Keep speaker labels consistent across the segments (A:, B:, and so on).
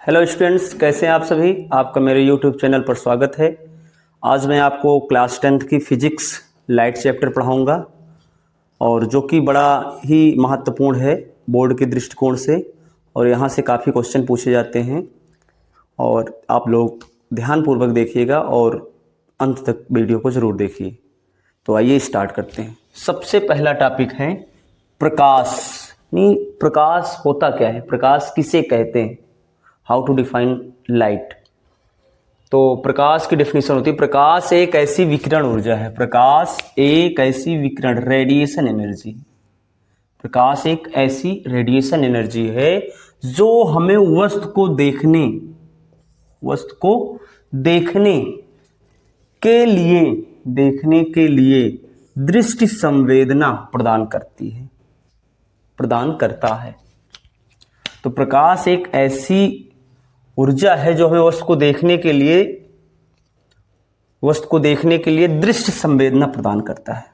A: Hello students, कैसे हैं आप सभी। आपका मेरे यूट्यूब चैनल पर स्वागत है। आज मैं आपको क्लास 10th की फिजिक्स लाइट चैप्टर पढ़ाऊंगा और जो कि बड़ा ही महत्वपूर्ण है बोर्ड के दृष्टिकोण से, और यहाँ से काफ़ी क्वेश्चन पूछे जाते हैं और आप लोग ध्यानपूर्वक देखिएगा और अंत तक वीडियो को ज़रूर देखिए। तो आइए स्टार्ट करते हैं। सबसे पहला टॉपिक है प्रकाश। नहीं, प्रकाश होता क्या है, प्रकाश किसे कहते हैं, हाउ टू डिफाइन लाइट। तो प्रकाश की डेफिनेशन होती है, प्रकाश एक ऐसी विकिरण ऊर्जा है। प्रकाश एक ऐसी विकिरण रेडिएशन एनर्जी, प्रकाश एक ऐसी रेडिएशन एनर्जी है जो हमें वस्तु को देखने के लिए दृष्टि संवेदना प्रदान करता है। तो प्रकाश एक ऐसी ऊर्जा है जो हमें वस्तु को देखने के लिए दृश्य संवेदना प्रदान करता है,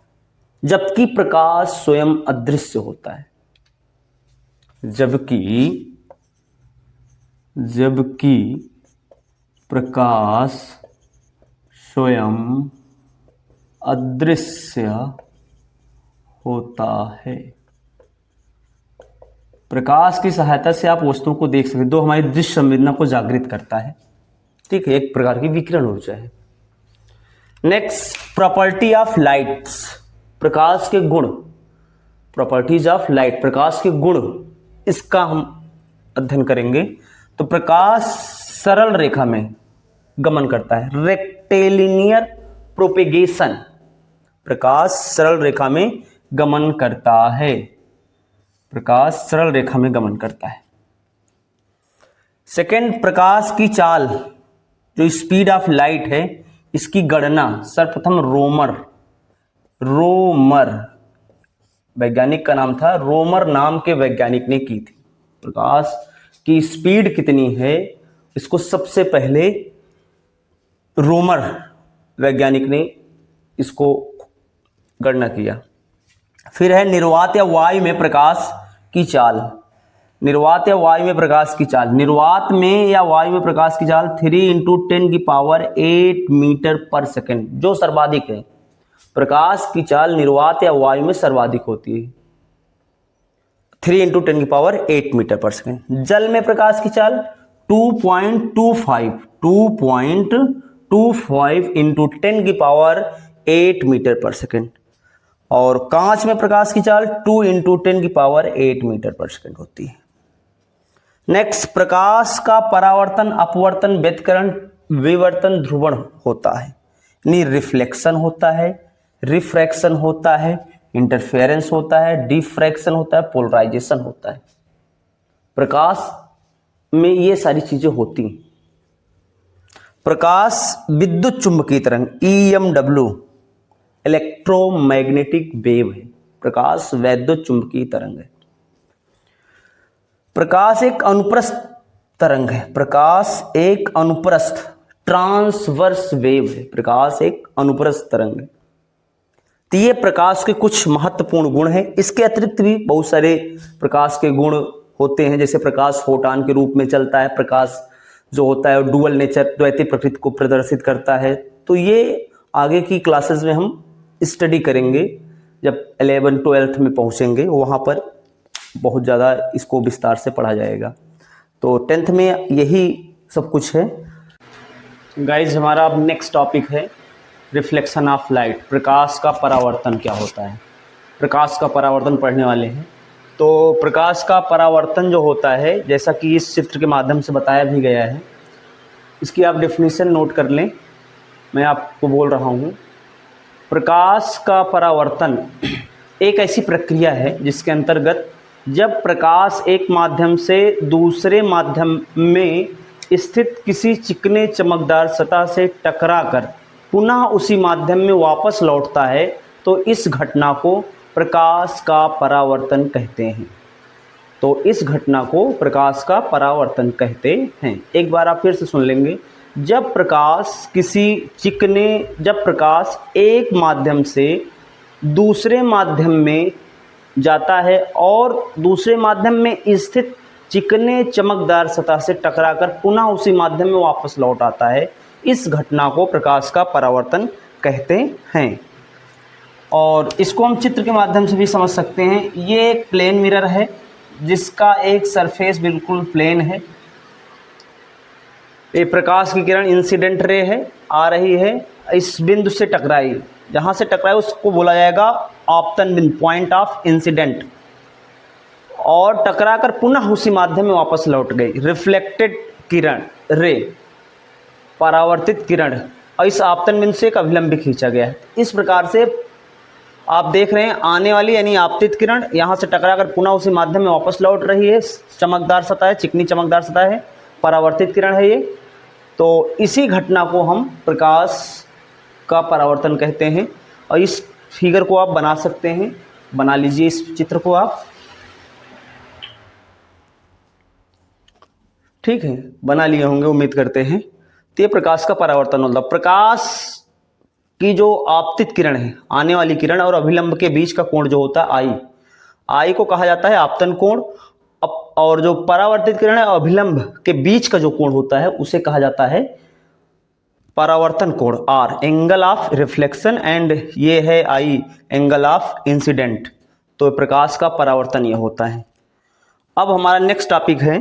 A: जबकि प्रकाश स्वयं अदृश्य होता है। जबकि प्रकाश स्वयं अदृश्य होता है। प्रकाश की सहायता से आप वस्तुओं को देख सकते हैं, जो हमारी दृश्य संवेदना को जागृत करता है। ठीक है, एक प्रकार की विकिरण ऊर्जा है। नेक्स्ट, प्रॉपर्टी ऑफ लाइट्स, प्रकाश के गुण। प्रॉपर्टीज ऑफ लाइट, प्रकाश के गुण, इसका हम अध्ययन करेंगे। तो प्रकाश सरल रेखा में गमन करता है, रेक्टिलिनियर प्रोपेगेशन। प्रकाश सरल रेखा में गमन करता है, प्रकाश सरल रेखा में गमन करता है। सेकेंड, प्रकाश की चाल, जो स्पीड ऑफ लाइट है, इसकी गणना सर्वप्रथम रोमर वैज्ञानिक का नाम था, रोमर नाम के वैज्ञानिक ने की थी। प्रकाश की स्पीड कितनी है, इसको सबसे पहले रोमर वैज्ञानिक ने इसको गणना किया। फिर है निर्वात या वायु में प्रकाश की चाल। निर्वात या वायु में प्रकाश की चाल, निर्वात में या वायु में प्रकाश की चाल 3 × 10⁸ मीटर पर सेकेंड, जो सर्वाधिक है। प्रकाश की चाल निर्वात या वायु में सर्वाधिक होती है, 3 × 10⁸ मीटर पर सेकेंड। जल में प्रकाश की चाल 2.25 × 10⁸ मीटर पर सेकेंड। और कांच में प्रकाश की चाल 2 × 10⁸ मीटर पर सेकेंड होती है। नेक्स्ट, प्रकाश का परावर्तन, अपवर्तन, व्यतिकरण, विवर्तन, ध्रुवण होता है। यानी रिफ्लेक्शन होता है, रिफ्रैक्शन होता है, इंटरफेरेंस होता है, डिफ्रैक्शन होता है, पोलराइजेशन होता है। प्रकाश में ये सारी चीजें होती हैं। प्रकाश विद्युत चुंबकीय तरंग EMW, इलेक्ट्रोमैग्नेटिक वेव है। प्रकाश वैद्युत चुंबकीय तरंग है। प्रकाश एक अनुप्रस्थ तरंग है। प्रकाश एक अनुप्रस्थ ट्रांसवर्स वेव है। प्रकाश एक अनुप्रस्थ तरंग है। तो ये प्रकाश के कुछ महत्वपूर्ण गुण हैं। इसके अतिरिक्त भी बहुत सारे प्रकाश के गुण होते हैं, जैसे प्रकाश फोटॉन के रूप में चलता है। प्रकाश जो होता है डुअल नेचर, द्वैतीय प्रकृति को प्रदर्शित करता है। तो ये आगे की क्लासेस में हम स्टडी करेंगे, जब 11th-12th में पहुंचेंगे, वहां पर बहुत ज़्यादा इसको विस्तार से पढ़ा जाएगा। तो 10th में यही सब कुछ है। गाइज, हमारा अब नेक्स्ट टॉपिक है रिफ्लेक्शन ऑफ लाइट। प्रकाश का परावर्तन क्या होता है, प्रकाश का परावर्तन पढ़ने वाले हैं। तो प्रकाश का परावर्तन जो होता है, जैसा कि इस चित्र के माध्यम से बताया भी गया है, इसकी आप डेफिनेशन नोट कर लें, मैं आपको बोल रहा हूँ। प्रकाश का परावर्तन एक ऐसी प्रक्रिया है जिसके अंतर्गत जब प्रकाश एक माध्यम से दूसरे माध्यम में स्थित किसी चिकने चमकदार सतह से टकराकर पुनः उसी माध्यम में वापस लौटता है, तो इस घटना को प्रकाश का परावर्तन कहते हैं। तो इस घटना को प्रकाश का परावर्तन कहते हैं। एक बार आप फिर से सुन लेंगे। जब प्रकाश एक माध्यम से दूसरे माध्यम में जाता है और दूसरे माध्यम में स्थित चिकने चमकदार सतह से टकराकर पुनः उसी माध्यम में वापस लौट आता है। इस घटना को प्रकाश का परावर्तन कहते हैं। और इसको हम चित्र के माध्यम से भी समझ सकते हैं। ये एक प्लेन मिरर है जिसका एक सरफेस बिल्कुल प्लेन है। ये प्रकाश की किरण इंसिडेंट रे है, आ रही है, इस बिंदु से टकराई, जहाँ से टकराई उसको बोला जाएगा आपतन बिंदु, पॉइंट ऑफ इंसिडेंट, और टकराकर पुनः उसी माध्यम में वापस लौट गई। रिफ्लेक्टेड किरण रे, परावर्तित किरण, और इस आपतन बिंदु से एक अभिलंब भी खींचा गया है। इस प्रकार से आप देख रहे हैं आने वाली यानी आपतित किरण यहाँ से टकराकर पुनः उसी माध्यम में वापस लौट रही है। चमकदार सतह है, चिकनी चमकदार सतह है, परावर्तित किरण है ये। तो इसी घटना को हम प्रकाश का परावर्तन कहते हैं। और इस फिगर को आप बना सकते हैं, बना लीजिए इस चित्र को आप, ठीक है, बना लिए होंगे उम्मीद करते हैं। तो ये प्रकाश का परावर्तन होता है। प्रकाश की जो आपतित किरण है, आने वाली किरण, और अभिलंब के बीच का कोण जो होता है आई को कहा जाता है आपतन कोण। और जो परावर्तित किरण है अभिलंब के बीच का जो कोण होता है उसे कहा जाता है परावर्तन कोण, R, angle of reflection, and ये है आई, एंगल ऑफ इंसिडेंट। तो प्रकाश का परावर्तन ये होता है। अब हमारा नेक्स्ट टॉपिक है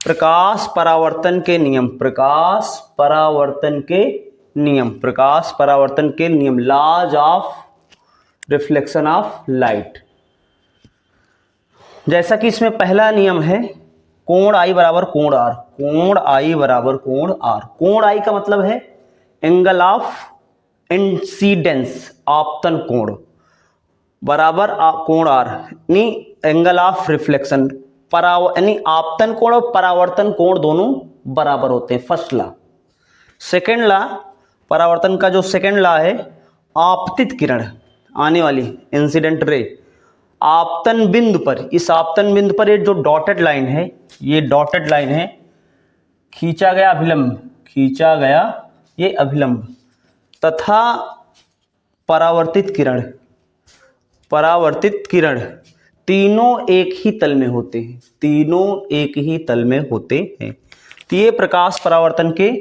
A: प्रकाश परावर्तन के नियम। प्रकाश परावर्तन के नियम, प्रकाश परावर्तन के नियम, laws of reflection of light. जैसा कि इसमें पहला नियम है कोण आई बराबर कोण आर, कोण आई बराबर कोण आर। कोण आई का मतलब है एंगल ऑफ इंसिडेंस, आपतन कोण, बराबर कोण आर यानी एंगल ऑफ रिफ्लेक्शन, यानी आपतन कोण और परावर्तन कोण दोनों बराबर होते हैं। First law. सेकेंड लॉ, परावर्तन का जो सेकेंड लॉ है, आपतित किरण आने वाली इंसिडेंट रे आपतन बिंदु पर, इस आपतन बिंदु पर ये जो डॉटेड लाइन है, ये डॉटेड लाइन है, खींचा गया अभिलंब, खींचा गया ये अभिलंब, तथा परावर्तित किरण, परावर्तित किरण, तीनों एक ही तल में होते हैं, तीनों एक ही तल में होते हैं। तो ये प्रकाश परावर्तन के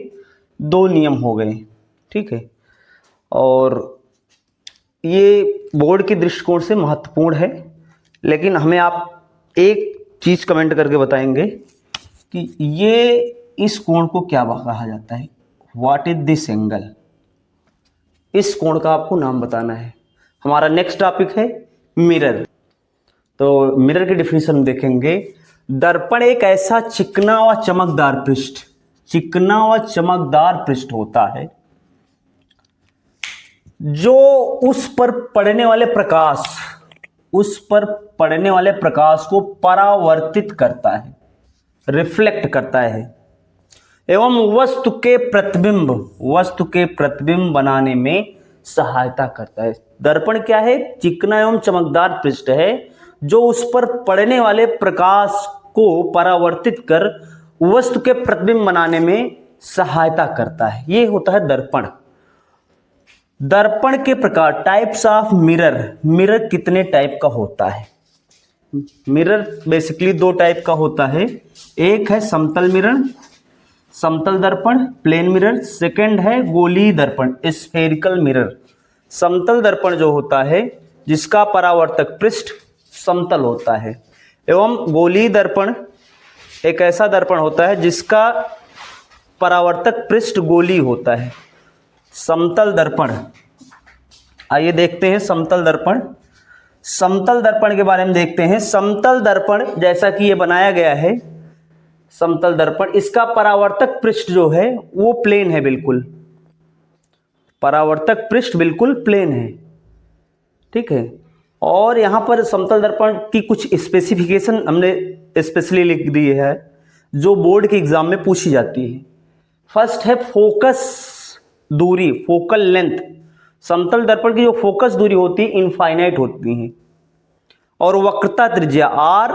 A: दो नियम हो गए, ठीक है। और ये बोर्ड के दृष्टिकोण से महत्वपूर्ण है, लेकिन हमें आप एक चीज कमेंट करके बताएंगे कि ये इस कोण को क्या कहा जाता है, व्हाट इज दिस एंगल, इस कोण का आपको नाम बताना है। हमारा नेक्स्ट टॉपिक है मिरर। तो मिरर की डिफिनेशन देखेंगे। दर्पण एक ऐसा चिकना व चमकदार पृष्ठ, चिकना व चमकदार पृष्ठ होता है जो उस पर पड़ने वाले प्रकाश, उस पर पड़ने वाले प्रकाश को परावर्तित करता है, रिफ्लेक्ट करता है, एवं वस्तु के प्रतिबिंब, वस्तु के प्रतिबिंब बनाने में सहायता करता है। दर्पण क्या है? चिकना एवं चमकदार पृष्ठ है जो उस पर पड़ने वाले प्रकाश को परावर्तित कर वस्तु के प्रतिबिंब बनाने में सहायता करता है। ये होता है दर्पण। दर्पण के प्रकार, टाइप्स ऑफ मिरर। मिरर कितने टाइप का होता है? मिरर बेसिकली दो टाइप का होता है। एक है समतल मिरर, समतल दर्पण, प्लेन मिरर। सेकंड है गोलीय दर्पण, स्फेरिकल मिरर। समतल दर्पण जो होता है जिसका परावर्तक पृष्ठ समतल होता है, एवं गोलीय दर्पण एक ऐसा दर्पण होता है जिसका परावर्तक पृष्ठ गोलीय होता है। समतल दर्पण, आइए देखते हैं समतल दर्पण। समतल दर्पण के बारे में देखते हैं। समतल दर्पण जैसा कि ये बनाया गया है, समतल दर्पण, इसका परावर्तक पृष्ठ जो है वो प्लेन है, बिल्कुल परावर्तक पृष्ठ बिल्कुल प्लेन है, ठीक है। और यहां पर समतल दर्पण की कुछ स्पेसिफिकेशन हमने स्पेशली लिख दी है जो बोर्ड के एग्जाम में पूछी जाती है। फर्स्ट है फोकस दूरी, फोकल लेंथ। समतल दर्पण की जो फोकस दूरी होती है इनफाइनाइट होती है। और वक्रता त्रिज्या, आर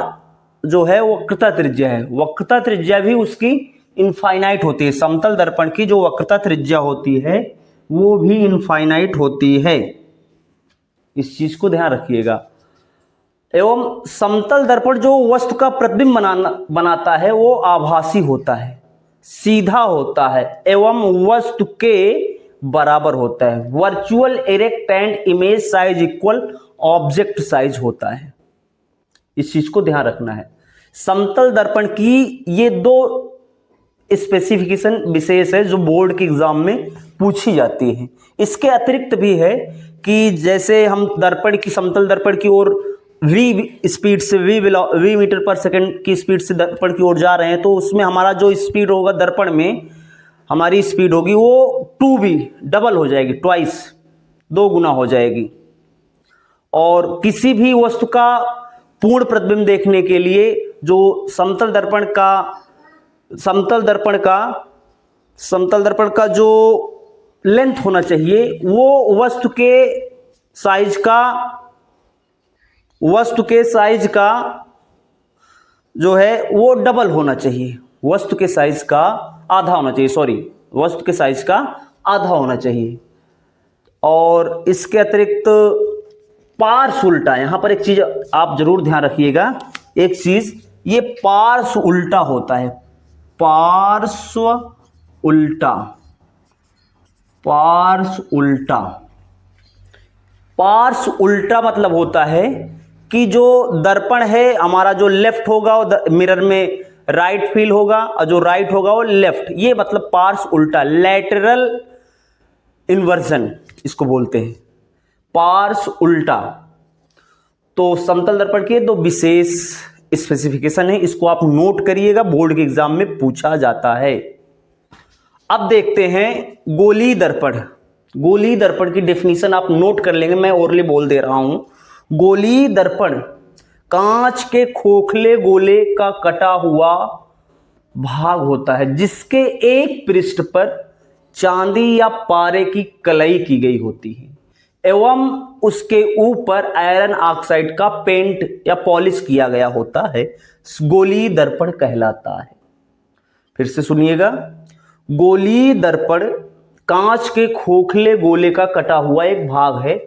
A: जो है वक्रता त्रिज्या है, वक्रता त्रिज्या भी उसकी इनफाइनाइट होती है। समतल दर्पण की जो वक्रता त्रिज्या होती है वो भी इनफाइनाइट होती है, इस चीज को ध्यान रखिएगा। एवं समतल दर्पण जो वस्तु का प्रतिबिंब बनाता है वो आभासी होता है, सीधा होता है एवं वस्तु के बराबर होता है। Virtual erect and image size equal object size होता है। इस चीज को ध्यान रखना है। समतल दर्पण की ये दो स्पेसिफिकेशन विशेष है जो बोर्ड के एग्जाम में पूछी जाती है। इसके अतिरिक्त भी है कि जैसे हम दर्पण की समतल दर्पण की ओर v स्पीड से v मीटर पर सेकंड की स्पीड से दर्पण की ओर जा रहे हैं, तो उसमें हमारा जो स्पीड होगा दर्पण में हमारी स्पीड होगी वो 2v डबल हो जाएगी, ट्वाइस 2 गुना हो जाएगी। और किसी भी वस्तु का पूर्ण प्रतिबिंब देखने के लिए जो समतल दर्पण का जो लेंथ होना चाहिए वो वस्तु के साइज का जो है वो डबल होना चाहिए, वस्तु के साइज का आधा होना चाहिए, वस्तु के साइज का आधा होना चाहिए। और इसके अतिरिक्त पार्श्व उल्टा, यहां पर एक चीज आप जरूर ध्यान रखिएगा, एक चीज, ये पार्श्व उल्टा होता है। पार्श्व उल्टा मतलब होता है कि जो दर्पण है हमारा जो लेफ्ट होगा वो मिरर में राइट फील होगा और जो राइट होगा वो लेफ्ट, ये मतलब पार्श्व उल्टा, लैटरल इन्वर्जन इसको बोलते हैं, पार्श्व उल्टा। तो समतल दर्पण के दो विशेष स्पेसिफिकेशन है, इसको आप नोट करिएगा, बोर्ड के एग्जाम में पूछा जाता है। अब देखते हैं गोलीय दर्पण। गोलीय दर्पण की डेफिनेशन आप नोट कर लेंगे, मैं ओरली बोल दे रहा हूं। गोलीय दर्पण कांच के खोखले गोले का कटा हुआ भाग होता है जिसके एक पृष्ठ पर चांदी या पारे की कलई की गई होती है एवं उसके ऊपर आयरन ऑक्साइड का पेंट या पॉलिश किया गया होता है, गोलीय दर्पण कहलाता है। फिर से सुनिएगा, गोलीय दर्पण कांच के खोखले गोले का कटा हुआ एक भाग है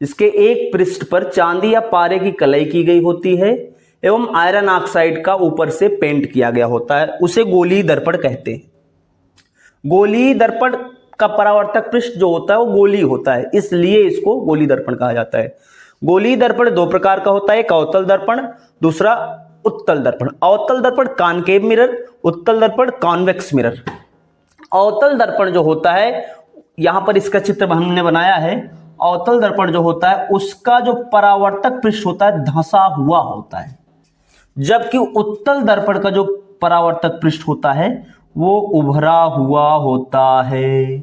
A: जिसके एक पृष्ठ पर चांदी या पारे की कलई की गई होती है एवं आयरन ऑक्साइड का ऊपर से पेंट किया गया होता है, उसे गोलीय दर्पण कहते हैं। गोलीय दर्पण का परावर्तक पृष्ठ जो होता है वो गोलीय होता है, इसलिए इसको गोलीय दर्पण कहा जाता है। गोलीय दर्पण दो प्रकार का होता है, एक अवतल दर्पण, दूसरा उत्तल दर्पण। अवतल दर्पण कॉनकेव मिरर, उत्तल दर्पण कॉन्वेक्स मिरर। अवतल दर्पण जो होता है, यहां पर इसका चित्र हमने बनाया है। अवतल दर्पण जो होता है उसका जो परावर्तक पृष्ठ होता है धंसा हुआ होता है, जबकि उत्तल दर्पण का जो परावर्तक पृष्ठ होता है वो उभरा हुआ होता है।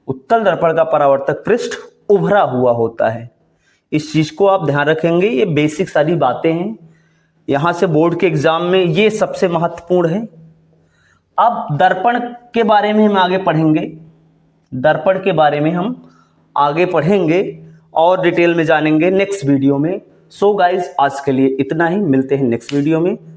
A: उत्तल दर्पण का परावर्तक पृष्ठ उभरा हुआ होता है। इस चीज को आप ध्यान रखेंगे, ये बेसिक सारी बातें हैं, यहां से बोर्ड के एग्जाम में ये सबसे महत्वपूर्ण है। अब दर्पण के बारे में हम आगे पढ़ेंगे, दर्पण के बारे में हम आगे पढ़ेंगे और डिटेल में जानेंगे नेक्स्ट वीडियो में। सो गाइज आज के लिए इतना ही, मिलते हैं नेक्स्ट वीडियो में।